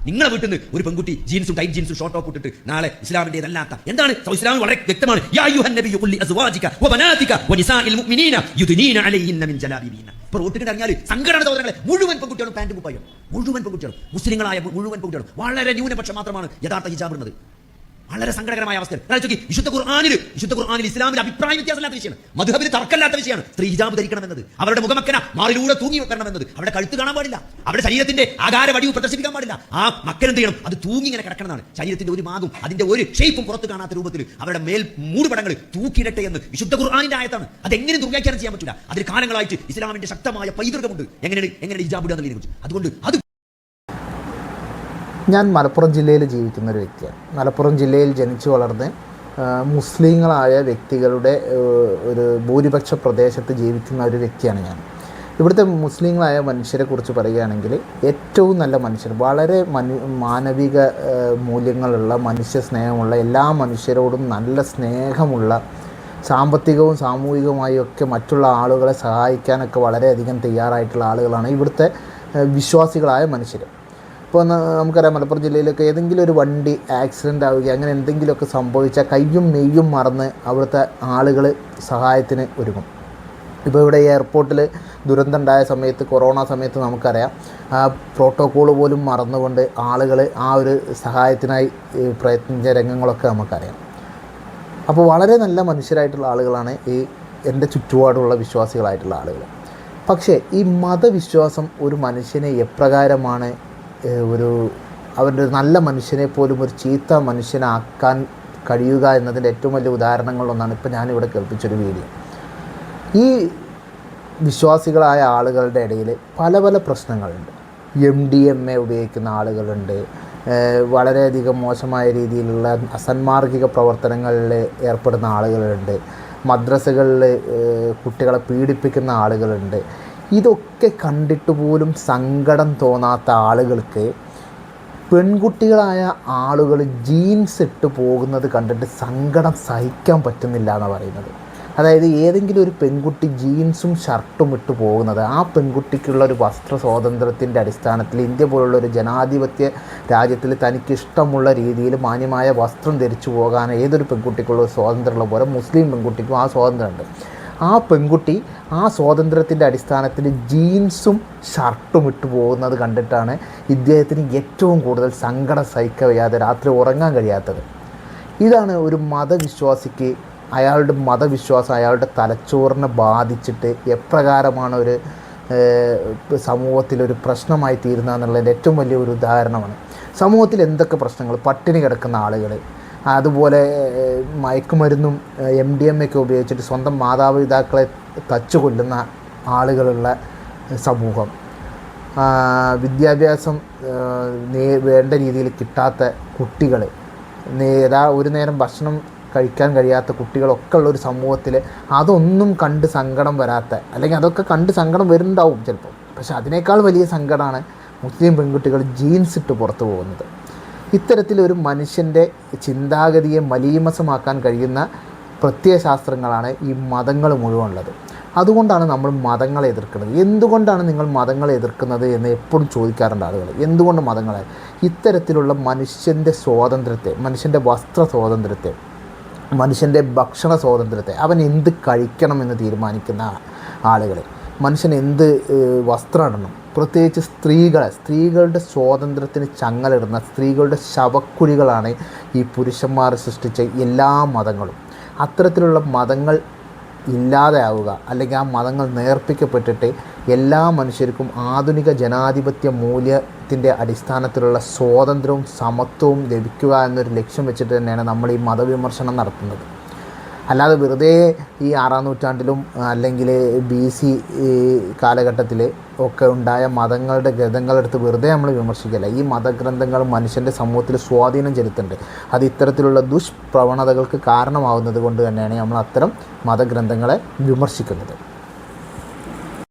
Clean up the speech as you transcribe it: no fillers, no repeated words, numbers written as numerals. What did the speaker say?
നിങ്ങളെ വീട്ടിൽ നിന്ന് ഒരു പെൺകുട്ടി ജീൻസും ടൈറ്റ് ജീൻസും ഷോർട്ട് ടോപ്പ് ഇട്ടിട്ട് നാളെ ഇസ്ലാമിന്റേതല്ലാത്ത എന്താണ് ഇസ്ലാം വളരെ വ്യക്തമാണ്. യാ അയ്യുഹൻ നബിയ്യു ഖുൽ അസ്വാജിക വബനാതിക വനിസാഇൽ മുഅ്മിനീന യുദ്നീന അലൈഹിന്ന മിൻ ജലാബിബിന. ഇപ്പോൾ റോട്ടിൽ ഇറങ്ങിയാൽ സംഘടന സഹോദരങ്ങളെ മുഴുവൻ പെൺകുട്ടികളും പാന്റും കുപ്പായം, മുഴുവൻ പെൺകുട്ടികളും മുസ്ലിങ്ങളായ മുഴുവൻ പെൺകുട്ടികളും വളരെ ന്യൂനപക്ഷം മാത്രമാണ് യഥാർത്ഥ ഹിജാബ് ഇടുന്നത്. വളരെ സങ്കടകരമായ അവസ്ഥ. വിശുദ്ധ ഖുർആനിൽ ഇസ്ലാമിൽ അഭിപ്രായ വ്യത്യാസമില്ലാത്ത വിഷയമാണ്, മദ്ഹബിൽ തർക്കമില്ലാത്ത വിഷയമാണ് സ്ത്രീ ഹിജാബ് ധരിക്കണമെന്നത്. അവരുടെ മുഖമക്കന മാറിലൂടെ തൂങ്ങി വെക്കണമെന്നത്, അവരുടെ കഴുത്ത് കാണാൻ പാടില്ല, അവരുടെ ശരീരത്തിന്റെ ആകാര വടിവ് പ്രദർശിപ്പിക്കാൻ പാടില്ല. ആ മക്കൻ എന്ത് ചെയ്യണം? അത് തൂങ്ങി ഇങ്ങനെ കിടക്കണമെന്നാണ്. ശരീരത്തിന്റെ ഒരു ഭാഗം അതിന്റെ ഒരു ഷേപ്പും പുറത്ത് കാണാത്ത രൂപത്തിൽ അവരുടെ മേൽ മൂടുപടങ്ങൾ തൂക്കിയിടട്ടെ എന്ന് വിശുദ്ധ ഖുർആനിന്റെ ആയത്താണ്. അതെങ്ങനെ ദുർവ്യാഖ്യാനം ചെയ്യാൻ പറ്റില്ല. അതിൽ കാലങ്ങളായിട്ട് ഇസ്ലാമിന്റെ ശക്തമായ പൈതൃകമുണ്ട് എങ്ങനെ ഹിജാബ് ഇടുക എന്നതിനെ കുറിച്ച്. അതുകൊണ്ട് അത് ഞാൻ മലപ്പുറം ജില്ലയിൽ ജീവിക്കുന്ന ഒരു വ്യക്തിയാണ്. മലപ്പുറം ജില്ലയിൽ ജനിച്ചു വളർന്ന് മുസ്ലിങ്ങളായ വ്യക്തികളുടെ ഒരു ഭൂരിപക്ഷ പ്രദേശത്ത് ജീവിക്കുന്ന ഒരു വ്യക്തിയാണ് ഞാൻ. ഇവിടുത്തെ മുസ്ലിങ്ങളായ മനുഷ്യരെ കുറിച്ച് പറയുകയാണെങ്കിൽ ഏറ്റവും നല്ല മനുഷ്യർ, വളരെ മാനവിക മൂല്യങ്ങളുള്ള, മനുഷ്യ സ്നേഹമുള്ള, എല്ലാ മനുഷ്യരോടും നല്ല സ്നേഹമുള്ള, സാമ്പത്തികവും സാമൂഹികമായും ഒക്കെ മറ്റുള്ള ആളുകളെ സഹായിക്കാനൊക്കെ വളരെയധികം തയ്യാറായിട്ടുള്ള ആളുകളാണ് ഇവിടുത്തെ വിശ്വാസികളായ മനുഷ്യർ. ഇപ്പോൾ നമുക്കറിയാം, മലപ്പുറം ജില്ലയിലൊക്കെ ഏതെങ്കിലും ഒരു വണ്ടി ആക്സിഡൻ്റ് ആവുകയോ അങ്ങനെ എന്തെങ്കിലുമൊക്കെ സംഭവിച്ചാൽ കയ്യും മെയ്യും മറന്ന് അവിടുത്തെ ആളുകൾ സഹായത്തിന് ഒരുങ്ങും. ഇപ്പോൾ ഇവിടെ എയർപോർട്ടിൽ ദുരന്തം ഉണ്ടായ സമയത്ത്, കൊറോണ സമയത്ത് നമുക്കറിയാം, ആ പ്രോട്ടോക്കോൾ പോലും മറന്നുകൊണ്ട് ആളുകൾ ആ ഒരു സഹായത്തിനായി പ്രയത്നിച്ച രംഗങ്ങളൊക്കെ നമുക്കറിയാം. അപ്പോൾ വളരെ നല്ല മനുഷ്യരായിട്ടുള്ള ആളുകളാണ് ഈ എൻ്റെ ചുറ്റുപാടുള്ള വിശ്വാസികളായിട്ടുള്ള ആളുകൾ. പക്ഷേ ഈ മതവിശ്വാസം ഒരു മനുഷ്യനെ എപ്രകാരമാണ് അവരുടെ നല്ല മനുഷ്യനെ പോലും ഒരു ചീത്ത മനുഷ്യനാക്കാൻ കഴിയുക എന്നതിൻ്റെ ഏറ്റവും വലിയ ഉദാഹരണങ്ങളിലൊന്നാണ് ഇപ്പോൾ ഞാനിവിടെ കേൾപ്പിച്ചൊരു വീഡിയോ. ഈ വിശ്വാസികളായ ആളുകളുടെ ഇടയിൽ പല പല പ്രശ്നങ്ങളുണ്ട്. MDMA ഉപയോഗിക്കുന്ന ആളുകളുണ്ട്, വളരെയധികം മോശമായ രീതിയിലുള്ള അസന്മാർഗിക പ്രവർത്തനങ്ങളിൽ ഏർപ്പെടുന്ന ആളുകളുണ്ട്, മദ്രസകളിൽ കുട്ടികളെ പീഡിപ്പിക്കുന്ന ആളുകളുണ്ട്. ഇതൊക്കെ കണ്ടിട്ട് പോലും സങ്കടം തോന്നാത്ത ആളുകൾക്ക് പെൺകുട്ടികളായ ആളുകൾ ജീൻസ് ഇട്ട് പോകുന്നത് കണ്ടിട്ട് സങ്കടം സഹിക്കാൻ പറ്റുന്നില്ല എന്നാണ് പറയുന്നത്. അതായത് ഏതെങ്കിലും ഒരു പെൺകുട്ടി ജീൻസും ഷർട്ടും ഇട്ട് പോകുന്നത് ആ പെൺകുട്ടിക്കുള്ള ഒരു വസ്ത്ര സ്വാതന്ത്ര്യത്തിൻ്റെ അടിസ്ഥാനത്തിൽ ഇന്ത്യ പോലുള്ള ഒരു ജനാധിപത്യ രാജ്യത്തിൽ തനിക്കിഷ്ടമുള്ള രീതിയിൽ മാന്യമായ വസ്ത്രം ധരിച്ചു പോകാൻ ഏതൊരു പെൺകുട്ടിക്കുള്ള സ്വാതന്ത്ര്യമുള്ള പോലെ മുസ്ലിം പെൺകുട്ടിക്കും ആ സ്വാതന്ത്ര്യമുണ്ട്. ആ പെൺകുട്ടി ആ സ്വാതന്ത്ര്യത്തിൻ്റെ അടിസ്ഥാനത്തിൽ ജീൻസും ഷർട്ടും ഇട്ട് പോകുന്നത് കണ്ടിട്ടാണ് ഇദ്ദേഹത്തിന് ഏറ്റവും കൂടുതൽ സങ്കടം സഹിക്കാൻ വയ്യാതെ രാത്രി ഉറങ്ങാൻ കഴിയാത്തത്. ഇതാണ് ഒരു മതവിശ്വാസിക്ക് അയാളുടെ മതവിശ്വാസം അയാളുടെ തലച്ചോറിനെ ബാധിച്ചിട്ട് എപ്രകാരമാണ് ഒരു സമൂഹത്തിലൊരു പ്രശ്നമായി തീരുന്നത് എന്നുള്ളതിൻ്റെ ഏറ്റവും വലിയ ഒരു ഉദാഹരണമാണ്. സമൂഹത്തിൽ എന്തൊക്കെ പ്രശ്നങ്ങൾ, പട്ടിണി കിടക്കുന്ന ആളുകൾ, അതുപോലെ മയക്കുമരുന്നും MDMA ഒക്കെ ഉപയോഗിച്ചിട്ട് സ്വന്തം മാതാപിതാക്കളെ തച്ചു കൊല്ലുന്ന ആളുകളുള്ള സമൂഹം, വിദ്യാഭ്യാസം വേണ്ട രീതിയിൽ കിട്ടാത്ത കുട്ടികൾ, ഒരു നേരം ഭക്ഷണം കഴിക്കാൻ കഴിയാത്ത കുട്ടികളൊക്കെ ഉള്ളൊരു സമൂഹത്തിൽ അതൊന്നും കണ്ട് സങ്കടം വരാത്ത, അല്ലെങ്കിൽ അതൊക്കെ കണ്ട് സങ്കടം വരുന്നുണ്ടാവും ചിലപ്പോൾ, പക്ഷെ അതിനേക്കാൾ വലിയ സങ്കടമാണ് മുസ്ലിം പെൺകുട്ടികൾ ജീൻസ് ഇട്ട് പുറത്തു പോകുന്നത്. ഇത്തരത്തിലൊരു മനുഷ്യൻ്റെ ചിന്താഗതിയെ മലീമസമാക്കാൻ കഴിയുന്ന പ്രത്യയശാസ്ത്രങ്ങളാണ് ഈ മതങ്ങൾ മുഴുവൻ ഉള്ളത്. അതുകൊണ്ടാണ് നമ്മൾ മതങ്ങളെ എതിർക്കുന്നത്. എന്തുകൊണ്ടാണ് നിങ്ങൾ മതങ്ങളെ എതിർക്കുന്നത് എന്ന് എപ്പോഴും ചോദിക്കാറുണ്ട് ആളുകൾ. എന്തുകൊണ്ട് മതങ്ങളെ? ഇത്തരത്തിലുള്ള മനുഷ്യൻ്റെ സ്വാതന്ത്ര്യത്തെ, മനുഷ്യൻ്റെ വസ്ത്ര സ്വാതന്ത്ര്യത്തെ, മനുഷ്യൻ്റെ ഭക്ഷണ സ്വാതന്ത്ര്യത്തെ, അവൻ എന്ത് കഴിക്കണമെന്ന് തീരുമാനിക്കുന്ന ആളുകൾ, മനുഷ്യൻ എന്ത് വസ്ത്രം ഇടണം, പ്രത്യേകിച്ച് സ്ത്രീകളുടെ സ്വാതന്ത്ര്യത്തിന് ചങ്ങലിടുന്ന സ്ത്രീകളുടെ ശവക്കുഴികളാണ് ഈ പുരുഷന്മാർ സൃഷ്ടിച്ച എല്ലാ മതങ്ങളും. അത്തരത്തിലുള്ള മതങ്ങൾ ഇല്ലാതെയാവുക, അല്ലെങ്കിൽ ആ മതങ്ങൾ നേർപ്പിക്കപ്പെട്ടിട്ട് എല്ലാ മനുഷ്യർക്കും ആധുനിക ജനാധിപത്യ മൂല്യത്തിൻ്റെ അടിസ്ഥാനത്തിലുള്ള സ്വാതന്ത്ര്യവും സമത്വവും ലഭിക്കുക എന്നൊരു ലക്ഷ്യം വെച്ചിട്ട് തന്നെയാണ് നമ്മൾ ഈ മതവിമർശനം നടത്തുന്നത്. അല്ലാതെ വെറുതെ ഈ 6-ാം നൂറ്റാണ്ടിലും അല്ലെങ്കിൽ BC കാലഘട്ടത്തിൽ ഒക്കെ ഉണ്ടായ മതങ്ങളുടെ ഗ്രന്ഥങ്ങളെടുത്ത് വെറുതെ നമ്മൾ വിമർശിക്കില്ല. ഈ മതഗ്രന്ഥങ്ങൾ മനുഷ്യൻ്റെ സമൂഹത്തിൽ സ്വാധീനം ചെലുത്തുന്നുണ്ട്. അത് ഇത്തരത്തിലുള്ള ദുഷ്പ്രവണതകൾക്ക് കാരണമാവുന്നത് കൊണ്ട് തന്നെയാണ് നമ്മൾ അത്തരം മതഗ്രന്ഥങ്ങളെ വിമർശിക്കുന്നത്.